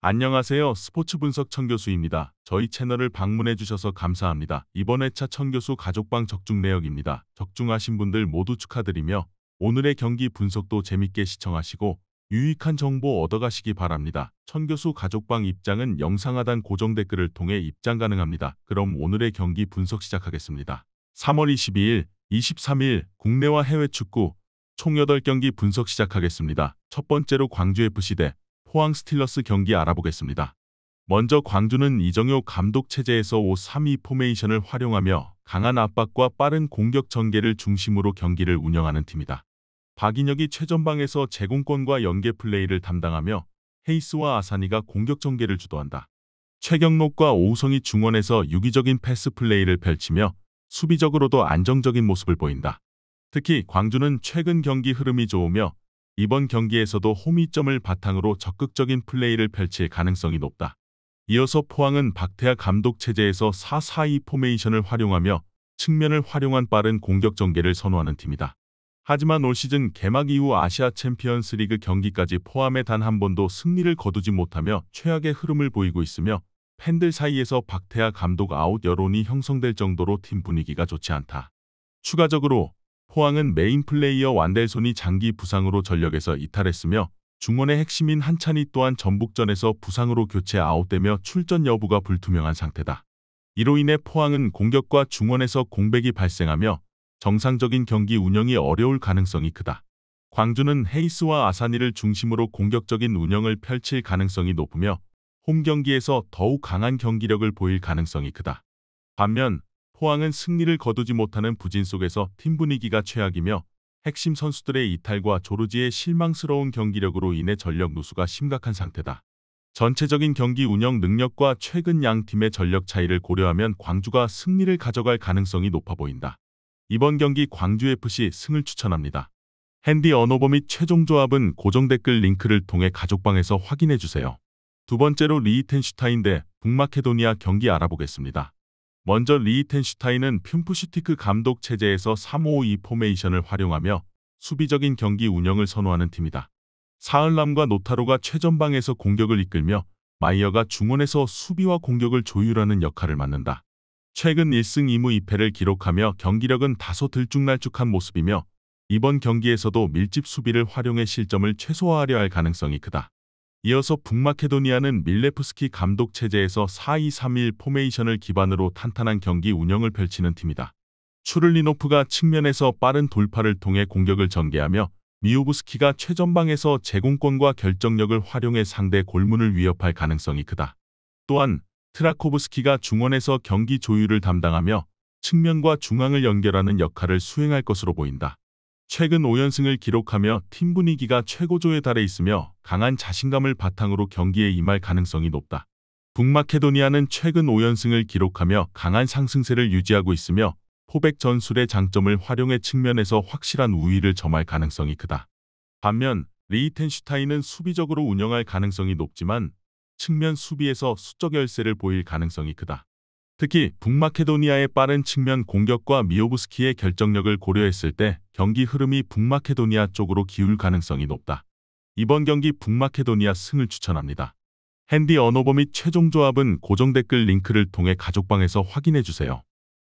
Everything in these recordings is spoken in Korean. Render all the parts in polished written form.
안녕하세요. 스포츠 분석 천교수입니다. 저희 채널을 방문해 주셔서 감사합니다. 이번 회차 천교수 가족방 적중 내역입니다. 적중하신 분들 모두 축하드리며 오늘의 경기 분석도 재밌게 시청하시고 유익한 정보 얻어가시기 바랍니다. 천교수 가족방 입장은 영상 하단 고정 댓글을 통해 입장 가능합니다. 그럼 오늘의 경기 분석 시작하겠습니다. 3월 22일, 23일 국내와 해외 축구 총 8경기 분석 시작하겠습니다. 첫 번째로 광주FC 대 포항 스틸러스 경기 알아보겠습니다. 먼저 광주는 이정효 감독 체제에서 5-3-2 포메이션을 활용하며 강한 압박과 빠른 공격 전개를 중심으로 경기를 운영하는 팀이다. 박인혁이 최전방에서 제공권과 연계 플레이를 담당하며 헤이스와 아사니가 공격 전개를 주도한다. 최경록과 오우성이 중원에서 유기적인 패스 플레이를 펼치며 수비적으로도 안정적인 모습을 보인다. 특히 광주는 최근 경기 흐름이 좋으며 이번 경기에서도 홈이점을 바탕으로 적극적인 플레이를 펼칠 가능성이 높다. 이어서 포항은 박태하 감독 체제에서 4-4-2 포메이션을 활용하며 측면을 활용한 빠른 공격 전개를 선호하는 팀이다. 하지만 올 시즌 개막 이후 아시아 챔피언스 리그 경기까지 포함해 단 한 번도 승리를 거두지 못하며 최악의 흐름을 보이고 있으며 팬들 사이에서 박태하 감독 아웃 여론이 형성될 정도로 팀 분위기가 좋지 않다. 추가적으로 포항은 메인 플레이어 완델손이 장기 부상으로 전력에서 이탈했으며 중원의 핵심인 한찬희 또한 전북전에서 부상으로 교체 아웃되며 출전 여부가 불투명한 상태다. 이로 인해 포항은 공격과 중원에서 공백이 발생하며 정상적인 경기 운영이 어려울 가능성이 크다. 광주는 헤이스와 아사니를 중심으로 공격적인 운영을 펼칠 가능성이 높으며 홈 경기에서 더욱 강한 경기력을 보일 가능성이 크다. 반면 포항은 승리를 거두지 못하는 부진 속에서 팀 분위기가 최악이며 핵심 선수들의 이탈과 조르지의 실망스러운 경기력으로 인해 전력 누수가 심각한 상태다. 전체적인 경기 운영 능력과 최근 양 팀의 전력 차이를 고려하면 광주가 승리를 가져갈 가능성이 높아 보인다. 이번 경기 광주FC 승을 추천합니다. 핸디 언어버 및 최종 조합은 고정 댓글 링크를 통해 가족방에서 확인해주세요. 두 번째로 리히텐슈타인 대 북마케도니아 경기 알아보겠습니다. 먼저 리히텐슈타인은 흰푸슈티크 감독 체제에서 3-5-2 포메이션을 활용하며 수비적인 경기 운영을 선호하는 팀이다. 사흘람과 노타로가 최전방에서 공격을 이끌며 마이어가 중원에서 수비와 공격을 조율하는 역할을 맡는다. 최근 1승 2무 2패를 기록하며 경기력은 다소 들쭉날쭉한 모습이며 이번 경기에서도 밀집 수비를 활용해 실점을 최소화하려 할 가능성이 크다. 이어서 북마케도니아는 밀레프스키 감독 체제에서 4-2-3-1 포메이션을 기반으로 탄탄한 경기 운영을 펼치는 팀이다. 추를리노프가 측면에서 빠른 돌파를 통해 공격을 전개하며 미오브스키가 최전방에서 제공권과 결정력을 활용해 상대 골문을 위협할 가능성이 크다. 또한 트라코브스키가 중원에서 경기 조율을 담당하며 측면과 중앙을 연결하는 역할을 수행할 것으로 보인다. 최근 5연승을 기록하며 팀 분위기가 최고조에 달해 있으며 강한 자신감을 바탕으로 경기에 임할 가능성이 높다. 북마케도니아는 최근 5연승을 기록하며 강한 상승세를 유지하고 있으며 포백 전술의 장점을 활용해 측면에서 확실한 우위를 점할 가능성이 크다. 반면 리히텐슈타인은 수비적으로 운영할 가능성이 높지만 측면 수비에서 수적 열세를 보일 가능성이 크다. 특히 북마케도니아의 빠른 측면 공격과 미오브스키의 결정력을 고려했을 때 경기 흐름이 북마케도니아 쪽으로 기울 가능성이 높다. 이번 경기 북마케도니아 승을 추천합니다. 핸디 언어버 및 최종 조합은 고정 댓글 링크를 통해 가족방에서 확인해주세요.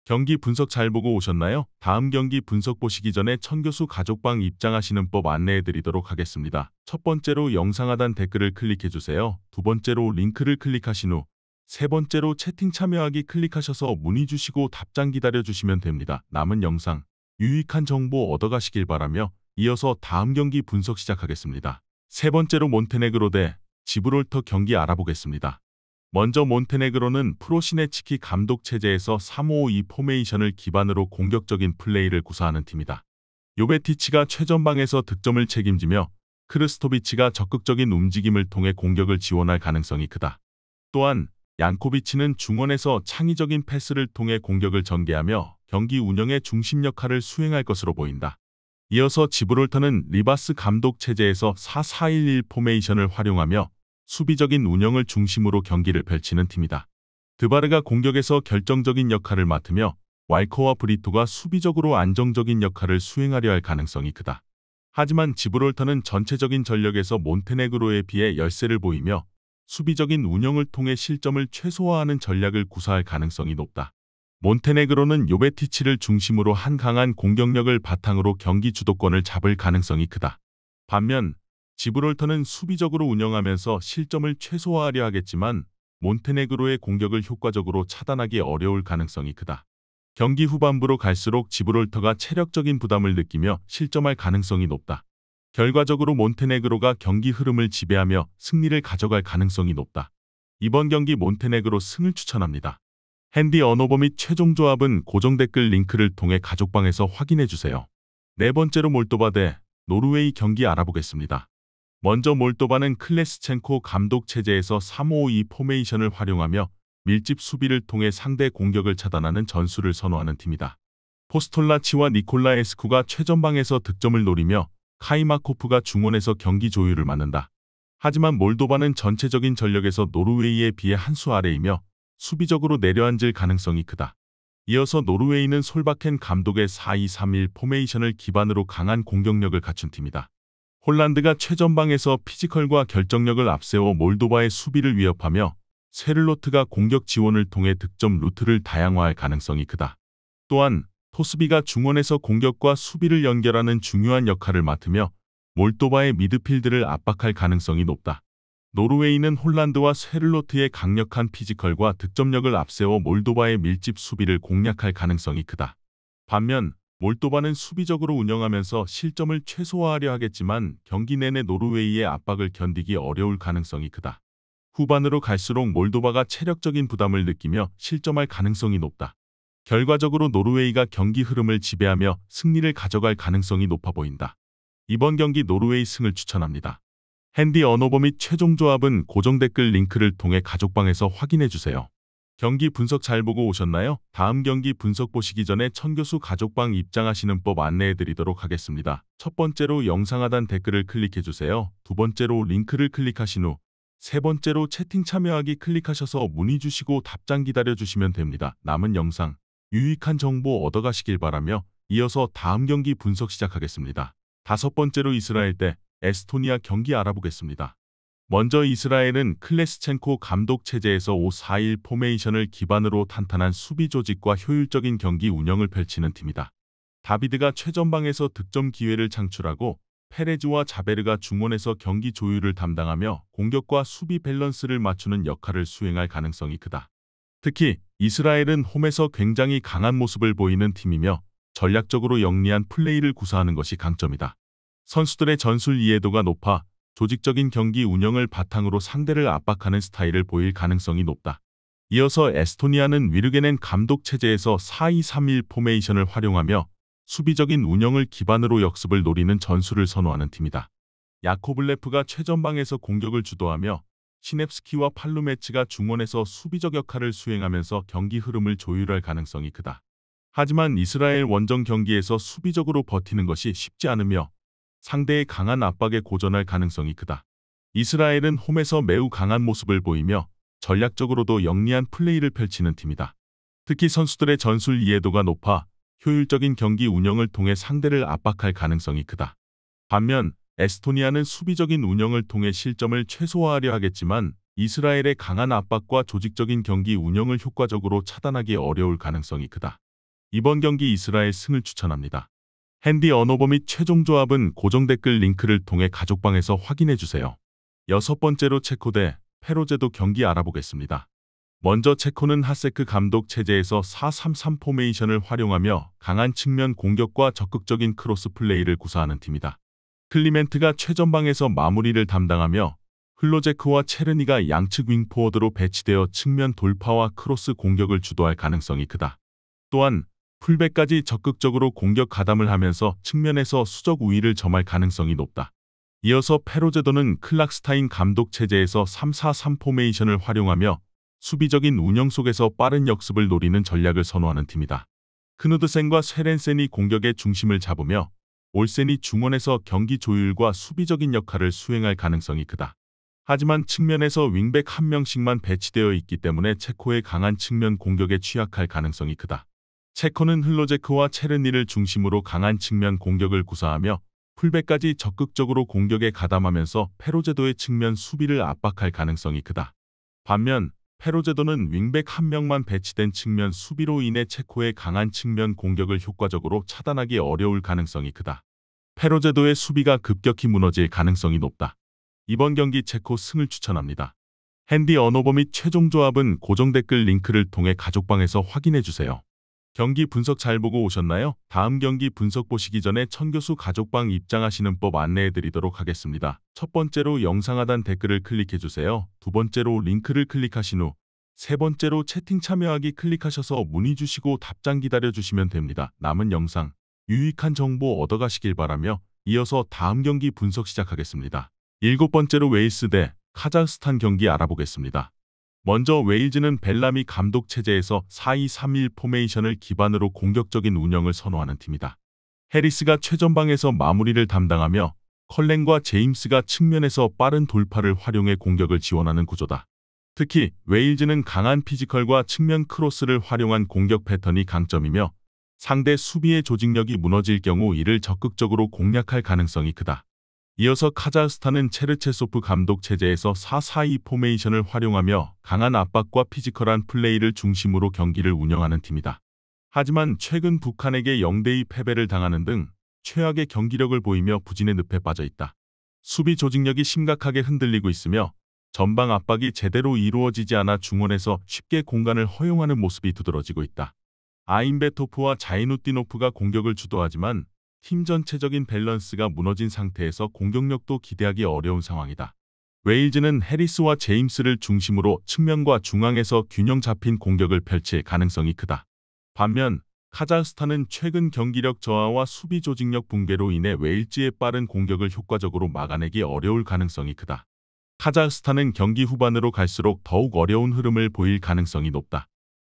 경기 분석 잘 보고 오셨나요? 다음 경기 분석 보시기 전에 천교수 가족방 입장하시는 법 안내해드리도록 하겠습니다. 첫 번째로 영상 하단 댓글을 클릭해주세요. 두 번째로 링크를 클릭하신 후 세 번째로 채팅 참여하기 클릭하셔서 문의 주시고 답장 기다려주시면 됩니다. 남은 영상, 유익한 정보 얻어가시길 바라며 이어서 다음 경기 분석 시작하겠습니다. 세 번째로 몬테네그로 대 지브롤터 경기 알아보겠습니다. 먼저 몬테네그로는 프로시네치키 감독 체제에서 3-5-2 포메이션을 기반으로 공격적인 플레이를 구사하는 팀이다. 요베티치가 최전방에서 득점을 책임지며 크르스토비치가 적극적인 움직임을 통해 공격을 지원할 가능성이 크다. 또한 양코비치는 중원에서 창의적인 패스를 통해 공격을 전개하며 경기 운영의 중심 역할을 수행할 것으로 보인다. 이어서 지브롤터는 리바스 감독 체제에서 4-4-1-1 포메이션을 활용하며 수비적인 운영을 중심으로 경기를 펼치는 팀이다. 드바르가 공격에서 결정적인 역할을 맡으며 왈커와 브리토가 수비적으로 안정적인 역할을 수행하려 할 가능성이 크다. 하지만 지브롤터는 전체적인 전력에서 몬테네그로에 비해 열세를 보이며 수비적인 운영을 통해 실점을 최소화하는 전략을 구사할 가능성이 높다. 몬테네그로는 요베티치를 중심으로 한 강한 공격력을 바탕으로 경기 주도권을 잡을 가능성이 크다. 반면 지브롤터는 수비적으로 운영하면서 실점을 최소화하려 하겠지만 몬테네그로의 공격을 효과적으로 차단하기 어려울 가능성이 크다. 경기 후반부로 갈수록 지브롤터가 체력적인 부담을 느끼며 실점할 가능성이 높다. 결과적으로 몬테네그로가 경기 흐름을 지배하며 승리를 가져갈 가능성이 높다. 이번 경기 몬테네그로 승을 추천합니다. 핸디 언어버 및 최종 조합은 고정 댓글 링크를 통해 가족방에서 확인해주세요. 네 번째로 몰도바 대 노르웨이 경기 알아보겠습니다. 먼저 몰도바는 클레스첸코 감독 체제에서 3-5-2 포메이션을 활용하며 밀집 수비를 통해 상대 공격을 차단하는 전술을 선호하는 팀이다. 포스톨라치와 니콜라 에스쿠가 최전방에서 득점을 노리며 카이마코프가 중원에서 경기 조율을 맡는다. 하지만 몰도바는 전체적인 전력에서 노르웨이에 비해 한 수 아래이며 수비적으로 내려앉을 가능성이 크다. 이어서 노르웨이는 솔바켄 감독의 4-2-3-1 포메이션을 기반으로 강한 공격력을 갖춘 팀이다. 홀란드가 최전방에서 피지컬과 결정력을 앞세워 몰도바의 수비를 위협하며 세를로트가 공격 지원을 통해 득점 루트를 다양화할 가능성이 크다. 또한 토스비가 중원에서 공격과 수비를 연결하는 중요한 역할을 맡으며 몰도바의 미드필드를 압박할 가능성이 높다. 노르웨이는 홀란드와 세를로트의 강력한 피지컬과 득점력을 앞세워 몰도바의 밀집 수비를 공략할 가능성이 크다. 반면 몰도바는 수비적으로 운영하면서 실점을 최소화하려 하겠지만 경기 내내 노르웨이의 압박을 견디기 어려울 가능성이 크다. 후반으로 갈수록 몰도바가 체력적인 부담을 느끼며 실점할 가능성이 높다. 결과적으로 노르웨이가 경기 흐름을 지배하며 승리를 가져갈 가능성이 높아 보인다. 이번 경기 노르웨이 승을 추천합니다. 핸디 언어버 및 최종 조합은 고정 댓글 링크를 통해 가족방에서 확인해주세요. 경기 분석 잘 보고 오셨나요? 다음 경기 분석 보시기 전에 천교수 가족방 입장하시는 법 안내해드리도록 하겠습니다. 첫 번째로 영상 하단 댓글을 클릭해주세요. 두 번째로 링크를 클릭하신 후 세 번째로 채팅 참여하기 클릭하셔서 문의 주시고 답장 기다려주시면 됩니다. 남은 영상 유익한 정보 얻어가시길 바라며 이어서 다음 경기 분석 시작하겠습니다. 다섯 번째로 이스라엘 대 에스토니아 경기 알아보겠습니다. 먼저 이스라엘은 클레스첸코 감독 체제에서 5-4-1 포메이션을 기반으로 탄탄한 수비 조직과 효율적인 경기 운영을 펼치는 팀이다. 다비드가 최전방에서 득점 기회를 창출하고 페레즈와 자베르가 중원에서 경기 조율을 담당하며 공격과 수비 밸런스를 맞추는 역할을 수행할 가능성이 크다. 특히 이스라엘은 홈에서 굉장히 강한 모습을 보이는 팀이며 전략적으로 영리한 플레이를 구사하는 것이 강점이다. 선수들의 전술 이해도가 높아 조직적인 경기 운영을 바탕으로 상대를 압박하는 스타일을 보일 가능성이 높다. 이어서 에스토니아는 위르게넨 감독 체제에서 4-2-3-1 포메이션을 활용하며 수비적인 운영을 기반으로 역습을 노리는 전술을 선호하는 팀이다. 야코블레프가 최전방에서 공격을 주도하며 시냅스키와 팔루메츠가 중원에서 수비적 역할을 수행하면서 경기 흐름을 조율할 가능성이 크다. 하지만 이스라엘 원정 경기에서 수비적으로 버티는 것이 쉽지 않으며 상대의 강한 압박에 고전할 가능성이 크다. 이스라엘은 홈에서 매우 강한 모습을 보이며 전략적으로도 영리한 플레이를 펼치는 팀이다. 특히 선수들의 전술 이해도가 높아 효율적인 경기 운영을 통해 상대를 압박할 가능성이 크다. 반면 에스토니아는 수비적인 운영을 통해 실점을 최소화하려 하겠지만 이스라엘의 강한 압박과 조직적인 경기 운영을 효과적으로 차단하기 어려울 가능성이 크다. 이번 경기 이스라엘 승을 추천합니다. 핸디 언어버 및 최종 조합은 고정 댓글 링크를 통해 가족방에서 확인해주세요. 여섯 번째로 체코 대 페로제도 경기 알아보겠습니다. 먼저 체코는 하세크 감독 체제에서 4-3-3 포메이션을 활용하며 강한 측면 공격과 적극적인 크로스 플레이를 구사하는 팀이다. 클리멘트가 최전방에서 마무리를 담당하며 흘로제크와 체르니가 양측 윙포워드로 배치되어 측면 돌파와 크로스 공격을 주도할 가능성이 크다. 또한 풀백까지 적극적으로 공격 가담을 하면서 측면에서 수적 우위를 점할 가능성이 높다. 이어서 페로제도는 클락스타인 감독 체제에서 3-4-3 포메이션을 활용하며 수비적인 운영 속에서 빠른 역습을 노리는 전략을 선호하는 팀이다. 크누드센과 쇠렌센이 공격의 중심을 잡으며 올센이 중원에서 경기 조율과 수비적인 역할을 수행할 가능성이 크다. 하지만 측면에서 윙백 한 명씩만 배치되어 있기 때문에 체코의 강한 측면 공격에 취약할 가능성이 크다. 체코는 흘로제크와 체르니를 중심으로 강한 측면 공격을 구사하며 풀백까지 적극적으로 공격에 가담하면서 페로제도의 측면 수비를 압박할 가능성이 크다. 반면 페로제도는 윙백 한 명만 배치된 측면 수비로 인해 체코의 강한 측면 공격을 효과적으로 차단하기 어려울 가능성이 크다. 페로제도의 수비가 급격히 무너질 가능성이 높다. 이번 경기 체코 승을 추천합니다. 핸디 언어버 및 최종 조합은 고정 댓글 링크를 통해 가족방에서 확인해주세요. 경기 분석 잘 보고 오셨나요? 다음 경기 분석 보시기 전에 천교수 가족방 입장하시는 법 안내해드리도록 하겠습니다. 첫 번째로 영상 하단 댓글을 클릭해주세요. 두 번째로 링크를 클릭하신 후 세 번째로 채팅 참여하기 클릭하셔서 문의 주시고 답장 기다려주시면 됩니다. 남은 영상 유익한 정보 얻어가시길 바라며 이어서 다음 경기 분석 시작하겠습니다. 일곱 번째로 웨일스 대 카자흐스탄 경기 알아보겠습니다. 먼저 웨일즈는 벨라미 감독 체제에서 4-2-3-1 포메이션을 기반으로 공격적인 운영을 선호하는 팀이다. 해리스가 최전방에서 마무리를 담당하며 컬렌과 제임스가 측면에서 빠른 돌파를 활용해 공격을 지원하는 구조다. 특히 웨일즈는 강한 피지컬과 측면 크로스를 활용한 공격 패턴이 강점이며 상대 수비의 조직력이 무너질 경우 이를 적극적으로 공략할 가능성이 크다. 이어서 카자흐스탄은 체르체소프 감독 체제에서 4-4-2 포메이션을 활용하며 강한 압박과 피지컬한 플레이를 중심으로 경기를 운영하는 팀이다. 하지만 최근 북한에게 0대2 패배를 당하는 등 최악의 경기력을 보이며 부진의 늪에 빠져 있다. 수비 조직력이 심각하게 흔들리고 있으며 전방 압박이 제대로 이루어지지 않아 중원에서 쉽게 공간을 허용하는 모습이 두드러지고 있다. 아임베토프와 자이누띠노프가 공격을 주도하지만 팀 전체적인 밸런스가 무너진 상태에서 공격력도 기대하기 어려운 상황이다. 웨일즈는 해리스와 제임스를 중심으로 측면과 중앙에서 균형 잡힌 공격을 펼칠 가능성이 크다. 반면 카자흐스탄은 최근 경기력 저하와 수비 조직력 붕괴로 인해 웨일즈의 빠른 공격을 효과적으로 막아내기 어려울 가능성이 크다. 카자흐스탄은 경기 후반으로 갈수록 더욱 어려운 흐름을 보일 가능성이 높다.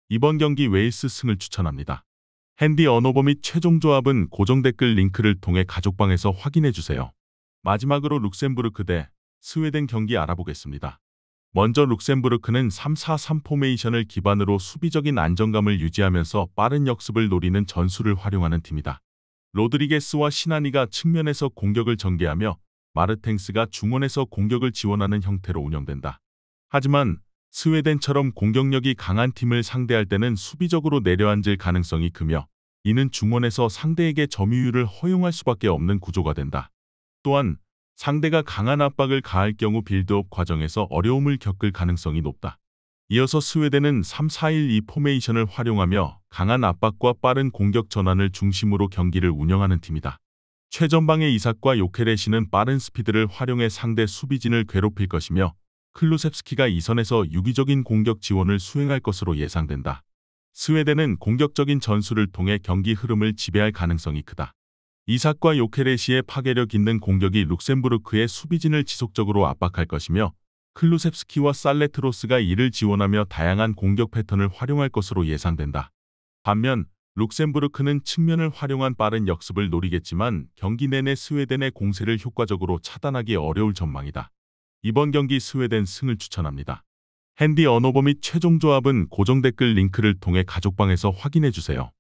이번 경기 웨일스 승을 추천합니다. 핸디 언어버 및 최종 조합은 고정 댓글 링크를 통해 가족방에서 확인해주세요. 마지막으로 룩셈부르크 대 스웨덴 경기 알아보겠습니다. 먼저 룩셈부르크는 3-4-3 포메이션을 기반으로 수비적인 안정감을 유지하면서 빠른 역습을 노리는 전술을 활용하는 팀이다. 로드리게스와 시나니가 측면에서 공격을 전개하며 마르텐스가 중원에서 공격을 지원하는 형태로 운영된다. 하지만 스웨덴처럼 공격력이 강한 팀을 상대할 때는 수비적으로 내려앉을 가능성이 크며 이는 중원에서 상대에게 점유율을 허용할 수밖에 없는 구조가 된다. 또한 상대가 강한 압박을 가할 경우 빌드업 과정에서 어려움을 겪을 가능성이 높다. 이어서 스웨덴은 3-4-1-2 포메이션을 활용하며 강한 압박과 빠른 공격 전환을 중심으로 경기를 운영하는 팀이다. 최전방의 이삭과 요케레시는 빠른 스피드를 활용해 상대 수비진을 괴롭힐 것이며 클루셉스키가 이선에서 유기적인 공격 지원을 수행할 것으로 예상된다. 스웨덴은 공격적인 전술을 통해 경기 흐름을 지배할 가능성이 크다. 이삭과 요케레시의 파괴력 있는 공격이 룩셈부르크의 수비진을 지속적으로 압박할 것이며 클루셉스키와 살레트로스가 이를 지원하며 다양한 공격 패턴을 활용할 것으로 예상된다. 반면 룩셈부르크는 측면을 활용한 빠른 역습을 노리겠지만 경기 내내 스웨덴의 공세를 효과적으로 차단하기 어려울 전망이다. 이번 경기 스웨덴 승을 추천합니다. 핸디 언어버 및 최종 조합은 고정 댓글 링크를 통해 가족방에서 확인해주세요.